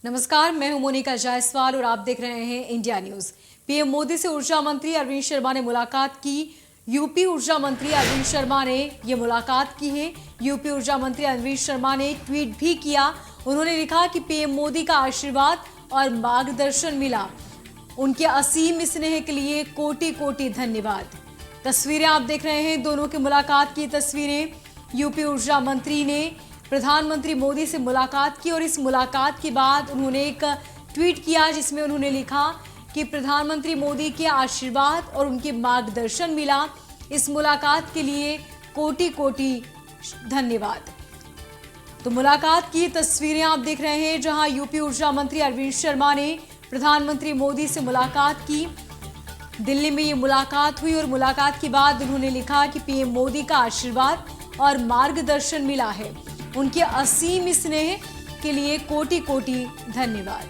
नमस्कार, मैं हूं मोनिका जायसवाल और आप देख रहे हैं इंडिया न्यूज। पीएम मोदी से ऊर्जा मंत्री अरविंद शर्मा ने मुलाकात की। यूपी ऊर्जा मंत्री अरविंद शर्मा ने ये मुलाकात की है। यूपी ऊर्जा मंत्री अरविंद शर्मा ने ट्वीट भी किया। उन्होंने लिखा कि पीएम मोदी का आशीर्वाद और मार्गदर्शन मिला। उनके असीम स्नेह के लिए कोटि कोटि धन्यवाद। तस्वीरें आप देख रहे हैं, दोनों की मुलाकात की तस्वीरें। यूपी ऊर्जा मंत्री ने प्रधानमंत्री मोदी से मुलाकात की और इस मुलाकात के बाद उन्होंने एक ट्वीट किया जिसमें उन्होंने लिखा कि प्रधानमंत्री मोदी के आशीर्वाद और उनके मार्गदर्शन मिला। इस मुलाकात के लिए कोटि कोटि धन्यवाद। तो मुलाकात की तस्वीरें आप देख रहे हैं जहां यूपी ऊर्जा मंत्री अरविंद शर्मा ने प्रधानमंत्री मोदी से मुलाकात की। दिल्ली में ये मुलाकात हुई और मुलाकात के बाद उन्होंने लिखा कि पीएम मोदी का आशीर्वाद और मार्गदर्शन मिला है। उनके असीम स्नेह के लिए कोटि कोटि धन्यवाद।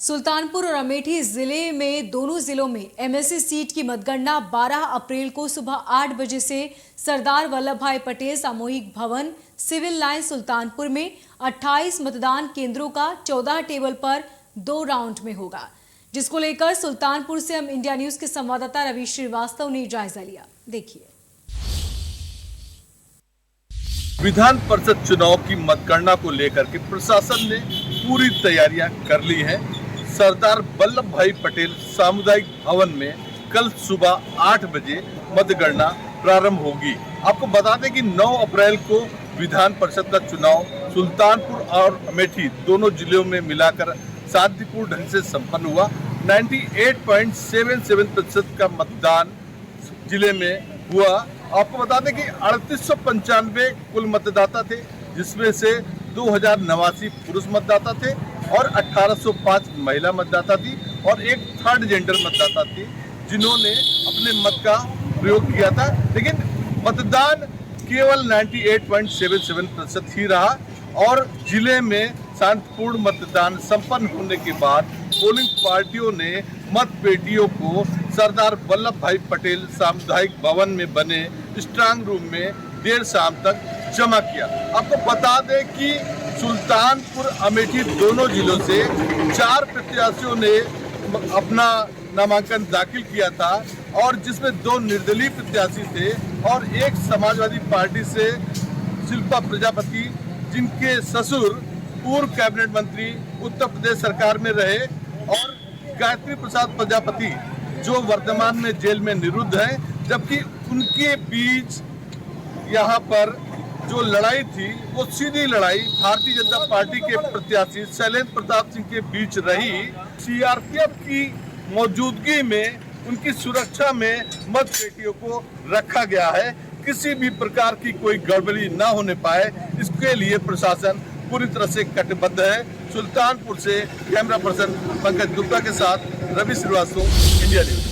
सुल्तानपुर और अमेठी जिले में दोनों जिलों में एमएलसी सीट की मतगणना 12 अप्रैल को सुबह 8 बजे से सरदार वल्लभ भाई पटेल सामूहिक भवन सिविल लाइन सुल्तानपुर में 28 मतदान केंद्रों का 14 टेबल पर 2 राउंड में होगा, जिसको लेकर सुल्तानपुर से हम इंडिया न्यूज के संवाददाता रवि श्रीवास्तव ने जायजा लिया। देखिए। विधान परिषद चुनाव की मतगणना को लेकर के प्रशासन ने पूरी तैयारियां कर ली हैं। सरदार वल्लभ भाई पटेल सामुदायिक भवन में कल सुबह 8 बजे मतगणना प्रारंभ होगी। आपको बता दें कि 9 अप्रैल को विधान परिषद का चुनाव सुल्तानपुर और अमेठी दोनों जिलों में मिलाकर शांतिपूर्ण ढंग से संपन्न हुआ। 98.77% का मतदान जिले में हुआ। आपको बता दें कि 3895 कुल मतदाता थे, जिसमें से 2089 पुरुष मतदाता थे और 1805 महिला मतदाता थी और एक थर्ड जेंडर मतदाता थी जिन्होंने अपने मत का प्रयोग किया था। लेकिन मतदान केवल 98.77% ही रहा और जिले में शांतिपूर्ण मतदान संपन्न होने के बाद पोलिंग पार्टियों ने मतपेटियों को सरदार वल्लभ भाई पटेल सामुदायिक भवन में बने स्ट्रांग रूम में देर शाम तक जमा किया। आपको बता दें कि सुल्तानपुर अमेठी दोनों जिलों से 4 प्रत्याशियों ने अपना नामांकन दाखिल किया था और जिसमें 2 निर्दलीय प्रत्याशी थे और एक समाजवादी पार्टी से शिल्पा प्रजापति, जिनके ससुर पूर्व कैबिनेट मंत्री उत्तर प्रदेश सरकार में रहे, और गायत्री प्रसाद प्रजापति जो वर्तमान में जेल में निरुद्ध हैं। जबकि उनके बीच यहाँ पर जो लड़ाई थी वो सीधी लड़ाई भारतीय जनता पार्टी के प्रत्याशी शैलेंद्र प्रताप सिंह के बीच रही। सीआरपीएफ की मौजूदगी में उनकी सुरक्षा में मतपेटियों को रखा गया है। किसी भी प्रकार की कोई गड़बड़ी ना होने पाए, इसके लिए प्रशासन पूरी तरह से कटिबद्ध है। सुल्तानपुर से कैमरा पर्सन पंकज गुप्ता के साथ रवि श्रीवास्तव, इंडिया न्यूज।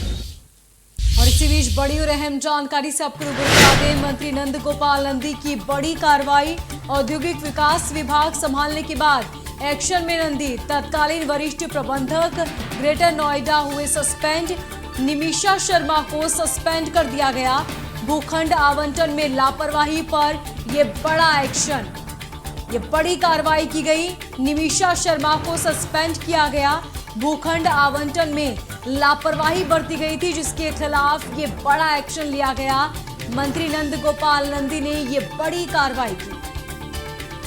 और इसी बीच बड़ी और अहम जानकारी से आपको रूबरू करा दें। मंत्री नंद गोपाल नंदी की बड़ी कार्रवाई। औद्योगिक विकास विभाग संभालने के बाद एक्शन में नंदी। तत्कालीन वरिष्ठ प्रबंधक ग्रेटर नोएडा हुए सस्पेंड। निमिषा शर्मा को सस्पेंड कर दिया गया। भूखंड आवंटन में लापरवाही पर यह बड़ा एक्शन, ये बड़ी कार्रवाई की गई। निमिषा शर्मा को सस्पेंड किया गया। भूखंड आवंटन में लापरवाही बरती गई थी, जिसके खिलाफ ये बड़ा एक्शन लिया गया। मंत्री नंद गोपाल नंदी ने ये बड़ी कार्रवाई की।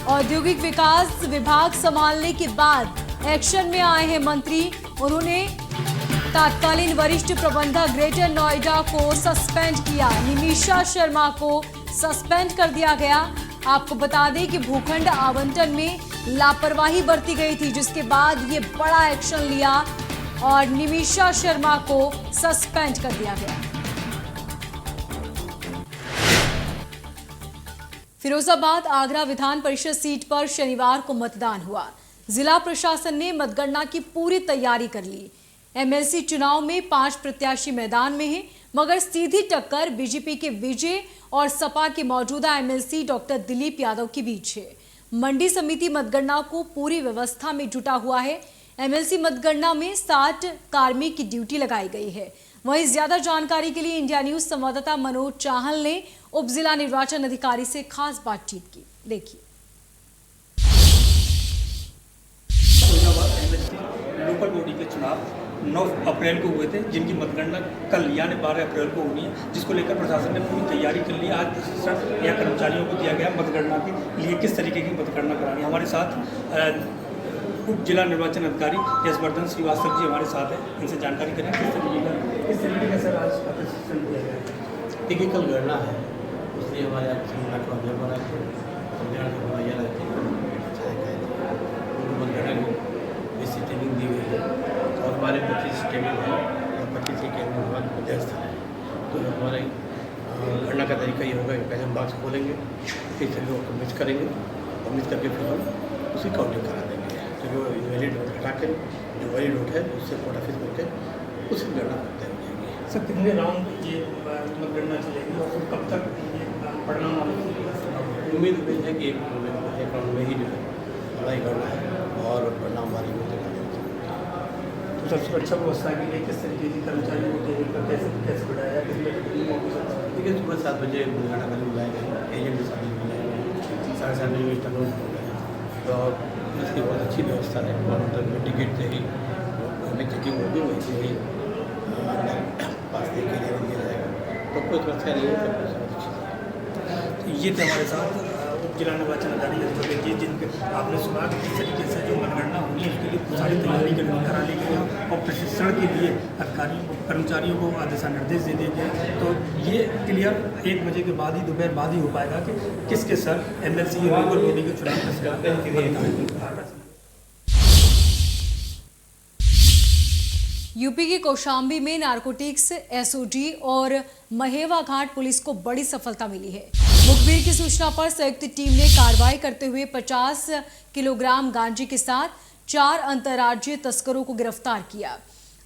औद्योगिक विकास विभाग संभालने के बाद एक्शन में आए हैं मंत्री। उन्होंने तत्कालीन वरिष्ठ प्रबंधक ग्रेटर नोएडा को सस्पेंड किया। निमिषा शर्मा को सस्पेंड कर दिया गया। आपको बता दें कि भूखंड आवंटन में लापरवाही बरती गई थी, जिसके बाद ये बड़ा एक्शन लिया और निमिषा शर्मा को सस्पेंड कर दिया गया। फिरोजाबाद आगरा विधान परिषद सीट पर शनिवार को मतदान हुआ। जिला प्रशासन ने मतगणना की पूरी तैयारी कर ली। एमएलसी चुनाव में 5 प्रत्याशी मैदान में हैं, मगर सीधी टक्कर बीजेपी के विजय और सपा के मौजूदा एमएलसी डॉक्टर दिलीप यादव के बीच है। मंडी समिति मतगणना को पूरी व्यवस्था में जुटा हुआ है। एमएलसी मतगणना में 60 कार्मिक की ड्यूटी लगाई गई है। वहीं ज्यादा जानकारी के लिए इंडिया न्यूज संवाददाता मनोज चाहल ने उप जिला निर्वाचन अधिकारी से खास बातचीत की। देखिए। लोकल बॉडी के चुनाव 9 अप्रैल को हुए थे, जिनकी मतगणना कल यानी 12 अप्रैल को होनी है, जिसको लेकर प्रशासन ने पूरी तैयारी कर ली। आज प्रशिक्षण या कर्मचारियों को दिया गया मतगणना के लिए किस तरीके की मतगणना करानी। हमारे साथ उप जिला निर्वाचन अधिकारी यशवर्धन श्रीवास्तव जी हमारे साथ हैं, इनसे जानकारी करें किस तरीके का सर आज प्रशिक्षण दिया गया है। देखिए, कल गणना है, इसलिए हमारे यहाँ ऑब्जर्व हो रहे थे, बनवाइया रहते हैं, उनको मतगणना की बेसिक ट्रेनिंग दी गई है और हमारे 25 टेबल हैं और 25 के केंद्र में हमारे मध्यस्थ हैं। तो हमारे गणना का तरीका ये होगा कि पहले हम बॉक्स खोलेंगे, फिर सभी लोग को मिक्स करेंगे और मिक्स करके फिर हम उसी काउंटिंग करा देंगे। तो जो इनवैलिड वोट हटा कर जो वैलिड वोट है उससे कोटा फिल करके उसी गणना करते हैं। सर कितने राउंड ये मतगणना चलेगी और फिर कब तक ये परिणाम आने? उम्मीद है कि एक राउंड में ही जो है हमारी गणना है और परिणाम हमारी होते हैं। तो सर सुरक्षा व्यवस्था के लिए किस तरीके की कर्मचारियों को ट्रेनिंग का कैसे बढ़ाया? देखिए, सुबह 7 बजे मतगणना करने बुलाए गए, एजेंट भी शामिल बुलाए गए, 7:30 बजे टर्न हो गए और इसकी बहुत अच्छी व्यवस्था है। काउंटर में टिकट से ही हमें चेकिंग होगी, वैसे ही पास दे के दिया जाएगा, तो कोई समस्या नहीं है, सब कुछ बहुत अच्छी है। तो ये थे हमारे साथ उप जिला निर्वाचन अधिकारी यशवर्धन जी, जिनके आपने सुना कि किस तरीके से जो मतगणना होनी है उसके लिए सारी तैयारी करा ली गई है और प्रशिक्षण के लिए अधिकारियों को कर्मचारियों को दिशा निर्देश दे दिए गए। तो ये क्लियर 1 बजे के बाद ही, दोपहर बाद ही हो पाएगा कि किसके सर एमएलसी या लोकल बॉडी के चुनाव। यूपी के कौशाम्बी में नारकोटिक्स एसओजी और महेवा घाट पुलिस को बड़ी सफलता मिली है। मुखबिर की सूचना पर संयुक्त टीम ने कार्रवाई करते हुए 50 किलोग्राम गांजे के साथ 4 अंतर्राज्यीय तस्करों को गिरफ्तार किया।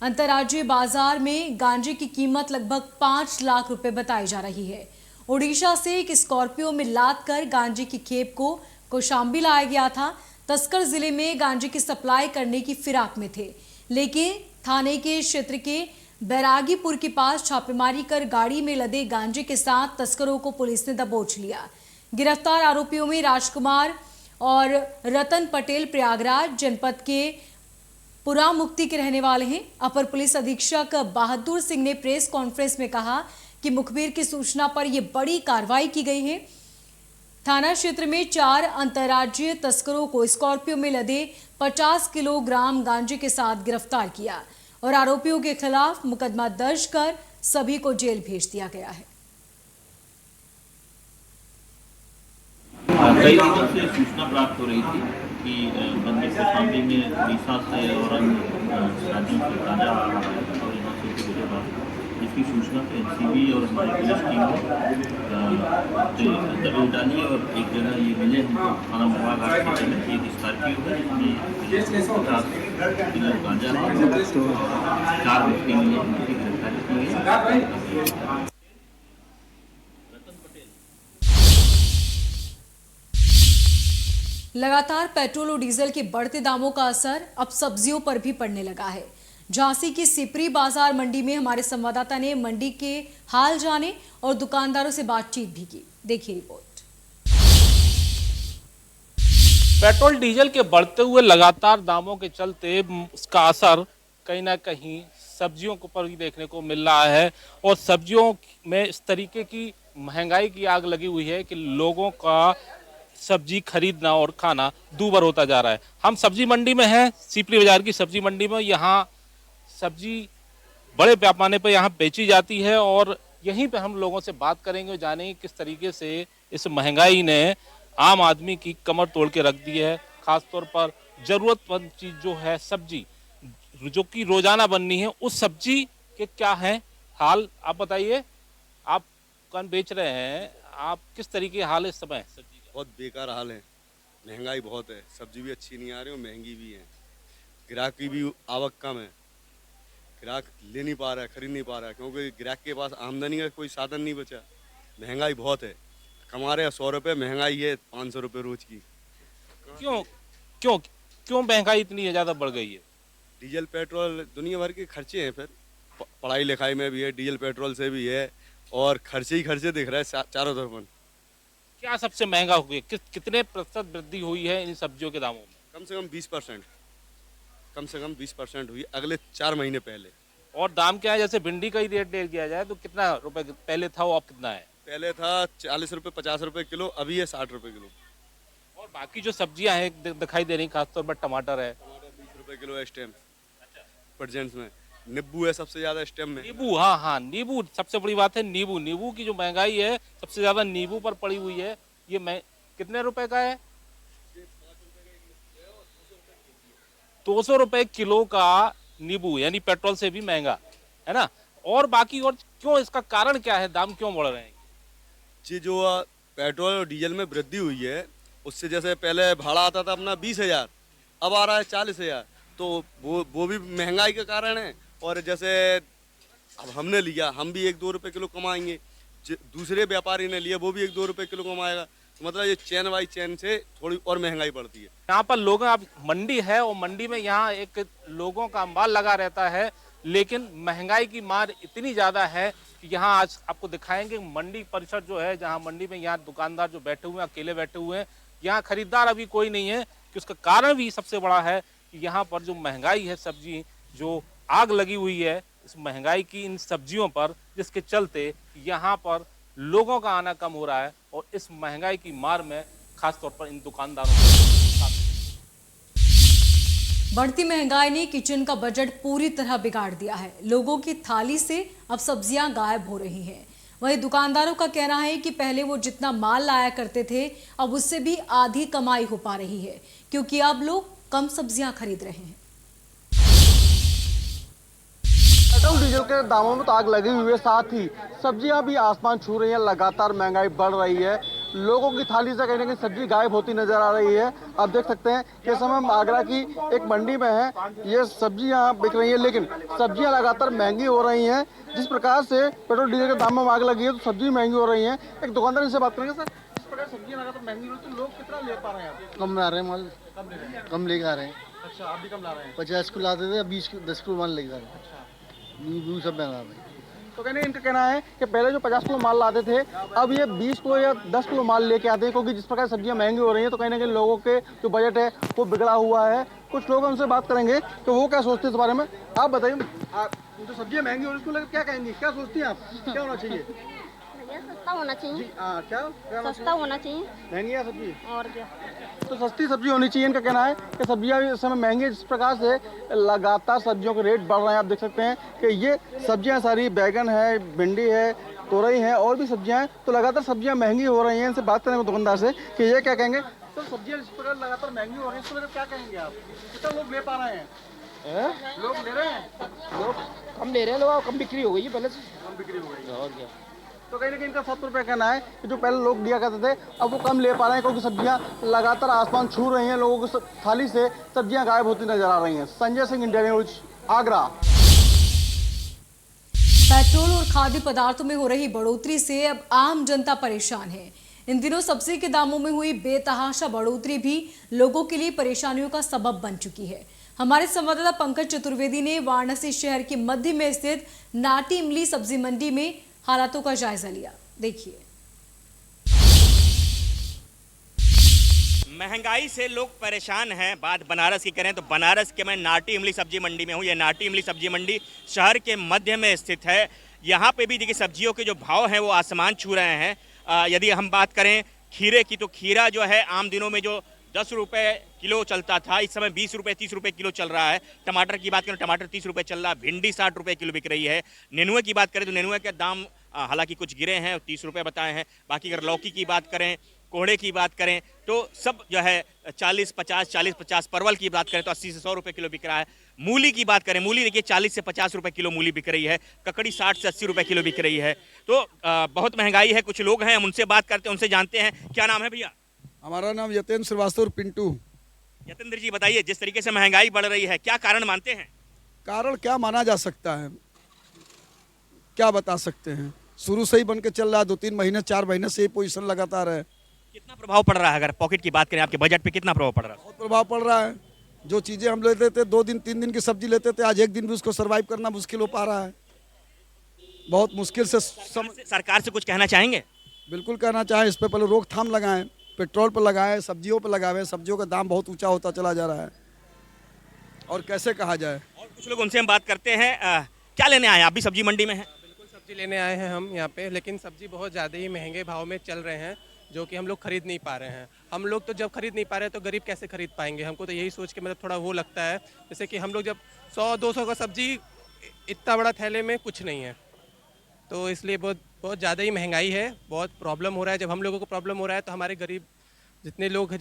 अंतर्राज्यीय बाजार में गांजे की कीमत लगभग 5 लाख रुपए बताई जा रही है। ओडिशा से एक स्कॉर्पियो में लाद कर गांजे की खेप को कौशाम्बी लाया गया था। तस्कर जिले में गांजे की सप्लाई करने की फिराक में थे, लेकिन थाने के क्षेत्र के बैरागीपुर के पास छापेमारी कर गाड़ी में लदे गांजे के साथ तस्करों को पुलिस ने दबोच लिया। गिरफ्तार आरोपियों में राजकुमार और रतन पटेल प्रयागराज जनपद के पुरामुक्ति के रहने वाले हैं। अपर पुलिस अधीक्षक बहादुर सिंह ने प्रेस कॉन्फ्रेंस में कहा कि मुखबिर की सूचना पर यह बड़ी कार्रवाई की गई है। थाना क्षेत्र में 4 अंतर्राज्यीय तस्करों को स्कॉर्पियो में लदे 50 किलोग्राम गांजे के साथ गिरफ्तार किया और आरोपियों के खिलाफ मुकदमा दर्ज कर सभी को जेल भेज दिया गया है। कई दिनों से सूचना प्राप्त हो रही थी कि बंदी कौशाम्बी में उड़ीसा से और अन्य राज्यों से गांजा आ रहा है और यहाँ से कुछ जगह बात, जिसकी सूचना पे एनसीबी और हमारी पुलिस टीम ने दबिश डाली और एक जगह ये मिले हमको थाना महुआ घाट क्षेत्र में एक स्कॉर्पियो है जिसमें 50 किलो गांजा है और 4 व्यक्ति मिले, उनकी गिरफ्तारी की गई। लगातार पेट्रोल और डीजल के बढ़ते दामों का असर अब सब्जियों पर भी पड़ने लगा है। झांसी की सिपरी बाजार मंडी में हमारे संवाददाता ने मंडी के हाल जाने और दुकानदारों से बातचीत भी की। देखिए रिपोर्ट। पेट्रोल डीजल के बढ़ते हुए लगातार दामों के चलते उसका असर कहीं ना कहीं सब्जियों के ऊपर भी देखने को मिल रहा है और सब्जियों में इस तरीके की महंगाई की आग लगी हुई है कि लोगों का सब्जी खरीदना और खाना दूभर होता जा रहा है। हम सब्जी मंडी में हैं, सिपरी बाजार की सब्जी मंडी में। यहाँ सब्जी बड़े पैमाने पर यहाँ बेची जाती है और यहीं पे हम लोगों से बात करेंगे और जानेंगे किस तरीके से इस महंगाई ने आम आदमी की कमर तोड़ के रख दी है। खासतौर पर जरूरतमंद चीज जो है सब्जी, जो कि रोजाना बननी है, उस सब्जी के क्या है हाल, आप बताइए। आप दुकान बेच रहे हैं, आप किस तरीके हाल है इस समय सब्जी? बहुत बेकार हाल है, महंगाई बहुत है, सब्जी भी अच्छी नहीं आ रही और महंगी भी है, ग्राहक की भी आवक कम है, ग्राहक ले नहीं पा रहा है, खरीद नहीं पा रहा है क्योंकि ग्राहक के पास आमदनी का कोई साधन नहीं बचा। महंगाई बहुत है, कमा रहे हैं 100 रुपये, महंगाई है 500 रुपये रोज की। क्यों क्यों महंगाई इतनी ज़्यादा बढ़ गई है? डीजल पेट्रोल दुनिया भर के खर्चे हैं, फिर पढ़ाई लिखाई में भी है, डीजल पेट्रोल से भी है, और खर्चे ही खर्चे दिख रहे हैं चारों तरफ। क्या सबसे महंगा हो गया, कितने प्रतिशत वृद्धि हुई है इन सब्जियों के दामों में? कम से कम 20%, कम से कम 20% हुई अगले 4 महीने पहले। और दाम क्या है? जैसे भिंडी का ही रेट ले दिया जाए तो कितना रुपए पहले था, वो अब कितना है? पहले था 40 रुपये 50 रुपये किलो, अभी है 60 रुपये किलो। और बाकी जो सब्जियां हैं दिखाई दे रही, खासतौर पर टमाटर है, टमाटर 20 रुपये किलो है इस टाइम प्रेजेंट्स में। नींबू है सबसे ज्यादा इस टाइम में। नींबू, हाँ नींबू सबसे बड़ी बात है। नींबू की जो महंगाई है सबसे ज्यादा नींबू पर पड़ी हुई है। ये कितने रुपए का है? 200 रुपए किलो का नींबू, यानी पेट्रोल से भी महंगा है ना। और बाकी और क्यों, इसका कारण क्या है, दाम क्यों बढ़ रहे हैं? जी, जो पेट्रोल और डीजल में वृद्धि हुई है, उससे जैसे पहले भाड़ा आता था अपना 20,000, अब आ रहा है 40,000, तो वो भी महंगाई के कारण है। और जैसे अब हमने लिया, हम भी 1-2 रुपये किलो कमाएंगे, दूसरे व्यापारी ने लिया वो भी 1-2 रुपये किलो कमाएगा, तो मतलब ये चैन बाई चैन से थोड़ी और महंगाई बढ़ती है। यहाँ पर लोग, अब मंडी है और मंडी में यहाँ एक लोगों का अंबार लगा रहता है, लेकिन महंगाई की मार इतनी ज्यादा है कि यहाँ आज आपको दिखाएंगे मंडी परिसर जो है, जहाँ मंडी में यहाँ दुकानदार जो बैठे हुए हैं, अकेले बैठे हुए हैं, यहाँ खरीदार अभी कोई नहीं है। कि उसका कारण भी सबसे बड़ा है कि यहाँ पर जो महंगाई है, सब्जी जो आग लगी हुई है इस महंगाई की इन सब्जियों पर, जिसके चलते यहाँ पर लोगों का आना कम हो रहा है। और इस महंगाई की मार में खासतौर पर इन दुकानदारों को बढ़ती महंगाई ने किचन का बजट पूरी तरह बिगाड़ दिया है। लोगों की थाली से अब सब्जियां गायब हो रही हैं। वहीं दुकानदारों का कहना है कि पहले वो जितना माल लाया करते थे, अब उससे भी आधी कमाई हो पा रही है, क्योंकि अब लोग कम सब्जियां खरीद रहे हैं। पेट्रोल डीजल के दामों में तो आग लगी हुई है, साथ ही सब्जियां भी आसमान छू रही हैं। लगातार महंगाई बढ़ रही है, लोगों की थाली से कहीं ना कहीं सब्जी गायब होती नजर आ रही है। आप देख सकते हैं कि इस समय हम आगरा की एक मंडी में हैं, ये सब्जी यहाँ बिक रही है, लेकिन सब्जियां लगातार महंगी हो रही हैं। जिस प्रकार से पेट्रोल डीजल के दामों में आग लगी है, तो सब्जी महंगी हो रही है। एक दुकानदार से बात करेंगे। सर, इस प्रकार सब्जियां लगातार महंगी हो रही है, तो लोग कितना ले पा रहे हैं? कम ला रहे हैं माल, कम लेके आ रहे हैं। अच्छा, आप भी कम ला रहे हैं? 50 को लाते थे, 10 किलो माल लेके आ रहे हैं। अच्छा, नींबू सब महंगा है। तो कहने इनका कहना है कि पहले जो 50 किलो माल लाते थे, अब ये 20 किलो या 10 किलो माल लेके आते हैं, क्योंकि जिस प्रकार सब्जियां महंगी हो रही हैं, तो कहीं ना कहीं लोगों के जो बजट है वो बिगड़ा हुआ है। कुछ लोग उनसे बात करेंगे कि वो क्या सोचते हैं इस बारे में। आप बताइए, जो सब्जियां महंगी हो रही है उसको लेकर क्या कहेंगे, क्या सोचती हैं आप, क्या होना चाहिए? सस्ता होना चाहिए। क्या सस्ता होना चाहिए। महंगी है सब्जी, और क्या, तो सस्ती सब्जी होनी चाहिए। इनका कहना है कि सब्जियां भी इस समय महंगी है। जिस प्रकार से लगातार सब्जियों के रेट बढ़ रहे हैं, आप देख सकते हैं कि ये सब्जियां सारी बैगन है, भिंडी है, तोरई है, और भी सब्जियां हैं, तो लगातार सब्जियां महंगी हो रही हैं। इनसे बात करेंगे दुकानदार से कि ये क्या कहेंगे। तो सब्जियां जिस प्रकार लगातार महंगी हो रही है, इसको लेकर क्या कहेंगे आप? कितना लोग ले पा रहे हैं? लोग ले रहे हैं, लोग कम ले रहे हैं, लोग कम बिक्री हो गई है पहले से। कम बिक्री हो गई, और क्या। तो कहीं ना कहीं इनका 70 रुपये कहना है कि जो पहले लोग दिया करते थे, अब वो कम ले पा रहे हैं, क्योंकि सब्जियां लगातार आसमान छू रही हैं। लोगों की थाली से सब्जियां गायब होती नजर आ रही हैं। Sanjay Singh, India news, Agra. Petrol और खाद्य पदार्थों में हो रही बढ़ोतरी से अब आम जनता परेशान है। इन दिनों सब्जी के दामों में हुई बेतहाशा बढ़ोतरी भी लोगों के लिए परेशानियों का सबब बन चुकी है। हमारे संवाददाता पंकज चतुर्वेदी ने वाराणसी शहर के मध्य में स्थित नाटी इमली सब्जी मंडी में हालातों का जायजा लिया। देखिए। महंगाई से लोग परेशान हैं। बात बनारस की करें तो बनारस के मैं नाटी इमली सब्जी मंडी में हूँ। ये नाटी इमली सब्जी मंडी शहर के मध्य में स्थित है। यहाँ पे भी देखिए सब्जियों के जो भाव हैं वो आसमान छू रहे हैं। यदि हम बात करें खीरे की, तो खीरा जो है आम दिनों में जो 10 रुपये किलो चलता था, इस समय 20 रुपये 30 रुपये किलो चल रहा है। टमाटर की बात करें, टमाटर 30 रुपये चल रहा है। भिंडी 60 रुपये किलो बिक रही है। नेनुए की बात करें तो नेनुए के दाम हालांकि कुछ गिरे हैं, 30 रुपये बताए हैं। बाकी अगर लौकी की बात करें, कोहड़े की बात करें तो सब जो है 40-50, परवल की बात करें तो 80 से 100 रुपये किलो बिक रहा है। मूली की बात करें, मूली देखिए 40 से 50 रुपये किलो मूली बिक रही है। ककड़ी 60 से 80 रुपये किलो बिक रही है। तो बहुत महंगाई है। कुछ लोग हैं, हम उनसे बात करते हैं, उनसे जानते हैं। क्या नाम है भैया? हमारा नाम यतेंद्र श्रीवास्तव पिंटू। यतेंद्र जी बताइए, जिस तरीके से महंगाई बढ़ रही है, क्या कारण मानते हैं? कारण क्या माना जा सकता है, क्या बता सकते हैं। शुरू से ही बन के चल रहा है, 2-3 महीने 4 महीने से ही पोजीशन लगातार है। कितना प्रभाव पड़ रहा है? अगर पॉकेट की बात करें, आपके बजट पे कितना प्रभाव पड़ रहा है? बहुत प्रभाव पड़ रहा है। जो चीज़ें हम लेते थे 2 दिन 3 दिन की सब्जी लेते थे, आज 1 दिन भी उसको सर्वाइव करना मुश्किल हो पा रहा है। बहुत मुश्किल से सरकार से कुछ कहना चाहेंगे? बिल्कुल कहना चाहें, इस पे पहले रोकथाम लगाएं, पेट्रोल पर लगाएं, सब्जियों पर लगाएं। सब्जियों का दाम बहुत ऊंचा होता चला जा रहा है और कैसे कहा जाए। और कुछ लोग उनसे हम बात करते हैं। क्या लेने आए? आप भी सब्जी मंडी में हैं? बिल्कुल सब्जी लेने आए हैं हम यहाँ पे, लेकिन सब्जी बहुत ज़्यादा ही महंगे भाव में चल रहे हैं, जो कि हम लोग खरीद नहीं पा रहे हैं। हम लोग तो जब खरीद नहीं पा रहे हैं तो गरीब कैसे खरीद पाएंगे? हमको तो यही सोच के मतलब थोड़ा वो लगता है, जैसे कि हम लोग जब 100-200 का सब्जी, इतना बड़ा थैले में कुछ नहीं है, तो इसलिए बहुत ज़्यादा ही महंगाई है, बहुत प्रॉब्लम हो रहा है। जब हम लोगों को प्रॉब्लम हो रहा है तो हमारे गरीब जितने लोग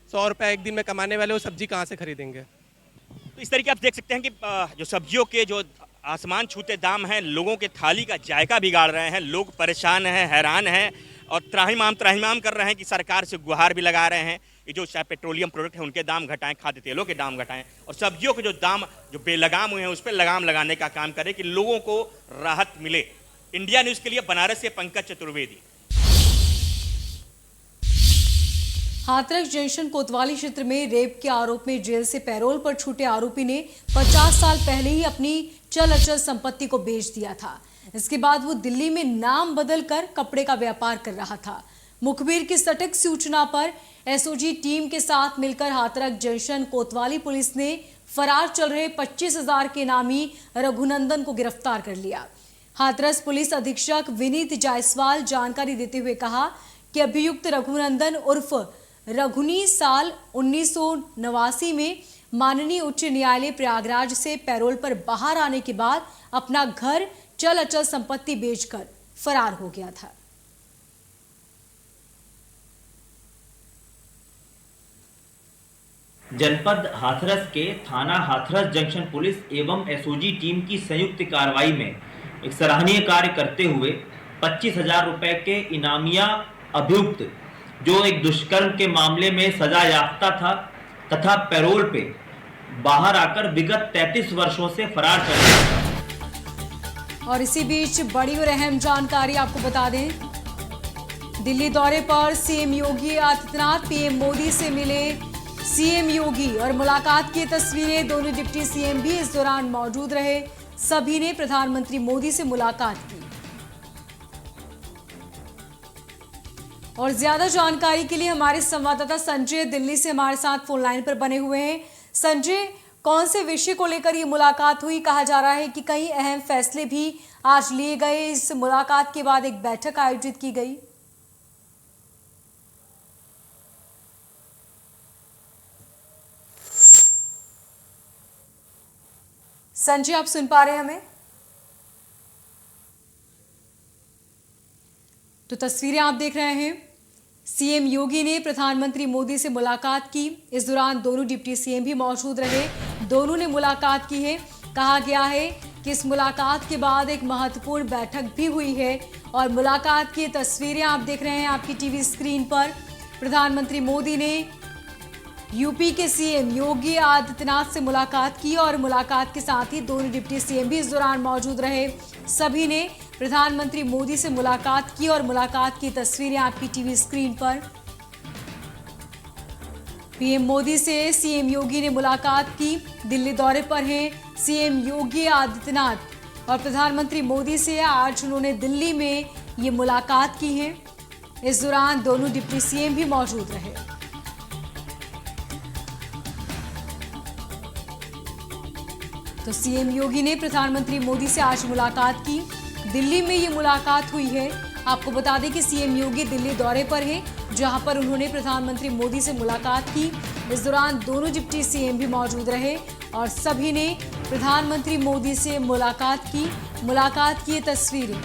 100 रुपये एक दिन में कमाने वाले, वो सब्जी कहाँ से खरीदेंगे? तो इस तरीके आप देख सकते हैं कि जो सब्जियों के जो आसमान छूते दाम हैं, लोगों के थाली का जायका बिगाड़ रहे हैं। लोग परेशान हैं, हैरान हैं और त्राहिमाम कर रहे हैं कि सरकार से गुहार भी लगा रहे हैं कि जो चाहे पेट्रोलियम प्रोडक्ट है उनके दाम घटाएं, खाद्य तेलों के दाम घटाएं और सब्जियों के जो दाम जो बेलगाम हुए हैं उस पर लगाम लगाने का काम करें कि लोगों को राहत मिले। इंडिया न्यूज़ के लिए बनारस से पंकज चतुर्वेदी। हाथरस जंक्शन कोतवाली क्षेत्र में रेप के आरोप में जेल से पैरोल पर छूटे आरोपी ने 50 साल पहले ही अपनी चल अचल संपत्ति को बेच दिया था। इसके बाद वो दिल्ली में नाम बदलकर कपड़े का व्यापार कर रहा था। मुखबिर की सटीक सूचना पर एसओजी टीम के साथ मिलकर हाथरस जंक्शन कोतवाली पुलिस ने फरार चल रहे 25,000 के इनामी रघुनंदन को गिरफ्तार कर लिया। हाथरस पुलिस अधीक्षक विनीत जायसवाल जानकारी देते हुए कहा कि अभियुक्त रघुनंदन उर्फ रघुनी साल 1989 में माननीय उच्च न्यायालय प्रयागराज से पैरोल पर बाहर आने के बाद अपना घर चल अचल संपत्ति बेचकर फरार हो गया था। जनपद हाथरस के थाना हाथरस जंक्शन पुलिस एवं एसओजी टीम की संयुक्त कार्रवाई में एक सराहनीय कार्य करते हुए 25,000 रुपए के इनामिया अभियुक्त, जो एक दुष्कर्म के मामले में सजा याफ्ता था तथा पैरोल पे बाहर आकर विगत 33 वर्षों से फरार चल रहा था। और इसी बीच बड़ी और अहम जानकारी आपको बता दें, दिल्ली दौरे पर सीएम योगी आदित्यनाथ पीएम मोदी से मिले। सीएम योगी और मुलाकात की तस्वीरें, दोनों डिप्टी सीएम भी इस दौरान मौजूद रहे। सभी ने प्रधानमंत्री मोदी से मुलाकात की। और ज्यादा जानकारी के लिए हमारे संवाददाता संजय दिल्ली से हमारे साथ फोन लाइन पर बने हुए हैं। संजय, कौन से विषय को लेकर ये मुलाकात हुई? कहा जा रहा है कि कई अहम फैसले भी आज लिए गए। इस मुलाकात के बाद एक बैठक आयोजित की गई। संजय, आप सुन पा रहे हैं हमें? तो तस्वीरें आप देख रहे हैं। सीएम योगी ने प्रधानमंत्री मोदी से मुलाकात की। इस दौरान दोनों डिप्टी सीएम भी मौजूद रहे। दोनों ने मुलाकात की है। कहा गया है कि इस मुलाकात के बाद एक महत्वपूर्ण बैठक भी हुई है और मुलाकात की तस्वीरें आप देख रहे हैं आपकी टीवी स्क्रीन पर। प्रधानमंत्री मोदी ने यूपी के सीएम योगी आदित्यनाथ से मुलाकात की और मुलाकात के साथ ही दोनों डिप्टी सीएम भी इस दौरान मौजूद रहे। सभी ने प्रधानमंत्री मोदी से मुलाकात की और मुलाकात की तस्वीरें आपकी टीवी स्क्रीन पर। पीएम मोदी से सीएम योगी ने मुलाकात की। दिल्ली दौरे पर हैं सीएम योगी आदित्यनाथ और प्रधानमंत्री मोदी से आज उन्होंने दिल्ली में ये मुलाकात की है। इस दौरान दोनों डिप्टी सीएम भी मौजूद रहे। तो सीएम योगी ने प्रधानमंत्री मोदी से आज मुलाकात की। दिल्ली में ये मुलाकात हुई है। आपको बता दें कि सीएम योगी दिल्ली दौरे पर हैं, जहां पर उन्होंने प्रधानमंत्री मोदी से मुलाकात की। इस दौरान दोनों डिप्टी सीएम भी मौजूद रहे और सभी ने प्रधानमंत्री मोदी से मुलाकात की। मुलाकात की ये तस्वीरें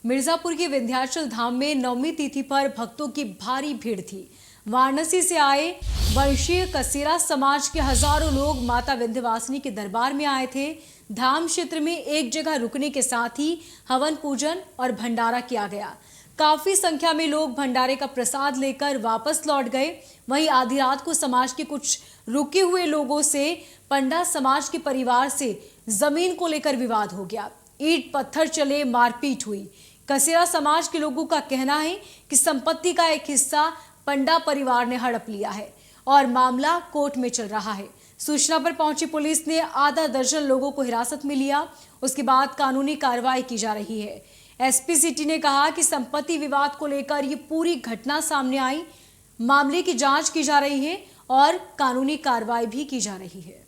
मिर्जापुर के विंध्याचल धाम में नवमी तिथि पर भक्तों की भारी भीड़ थी। वाराणसी से आए वंशीय कसेरा समाज के हजारों लोग माता विंध्यवासिनी के दरबार में आए थे। धाम क्षेत्र में एक जगह रुकने के साथ ही हवन पूजन और भंडारा किया गया। काफी संख्या में लोग भंडारे का प्रसाद लेकर वापस लौट गए। वहीं आधी रात को समाज के कुछ रुके हुए लोगों से पंडा समाज के परिवार से जमीन को लेकर विवाद हो गया। ईंट पत्थर चले, मारपीट हुई। कसेरा समाज के लोगों का कहना है कि संपत्ति का एक हिस्सा पंडा परिवार ने हड़प लिया है और मामला कोर्ट में चल रहा है। सूचना पर पहुंची पुलिस ने आधा दर्जन लोगों को हिरासत में लिया। उसके बाद कानूनी कार्रवाई की जा रही है। एसपी सिटी ने कहा कि संपत्ति विवाद को लेकर ये पूरी घटना सामने आई, मामले की जांच की जा रही है और कानूनी कार्रवाई भी की जा रही है।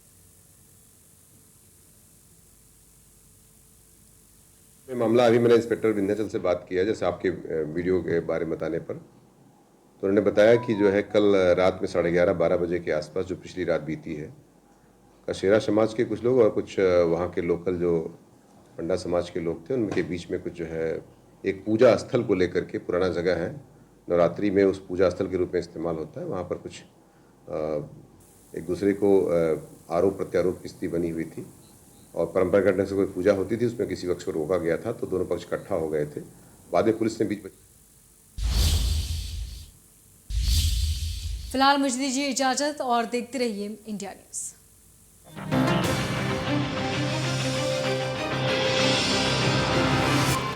मामला अभी मैंने इंस्पेक्टर विंध्याचल से बात किया, जैसे आपके वीडियो के बारे में बताने पर, तो उन्होंने बताया कि जो है कल रात में 11:30-12 बजे के आसपास जो पिछली रात बीती है, कसेरा समाज के कुछ लोग और कुछ वहाँ के लोकल जो पंडा समाज के लोग थे, उनके बीच में कुछ जो है एक पूजा स्थल को लेकर के, पुराना जगह है, नवरात्रि में उस पूजा स्थल के रूप में इस्तेमाल होता है, वहाँ पर कुछ एक दूसरे को आरोप प्रत्यारोप की स्थिति बनी हुई थी और परंपरागत ढंग से कोई पूजा होती थी, उसमें किसी पक्ष को रोका गया था, तो दोनों पक्ष इकट्ठा हो गए थे। बाद में पुलिस ने बीच में। फिलहाल मुझे दीजिए इजाजत और देखते रहिए इंडिया न्यूज।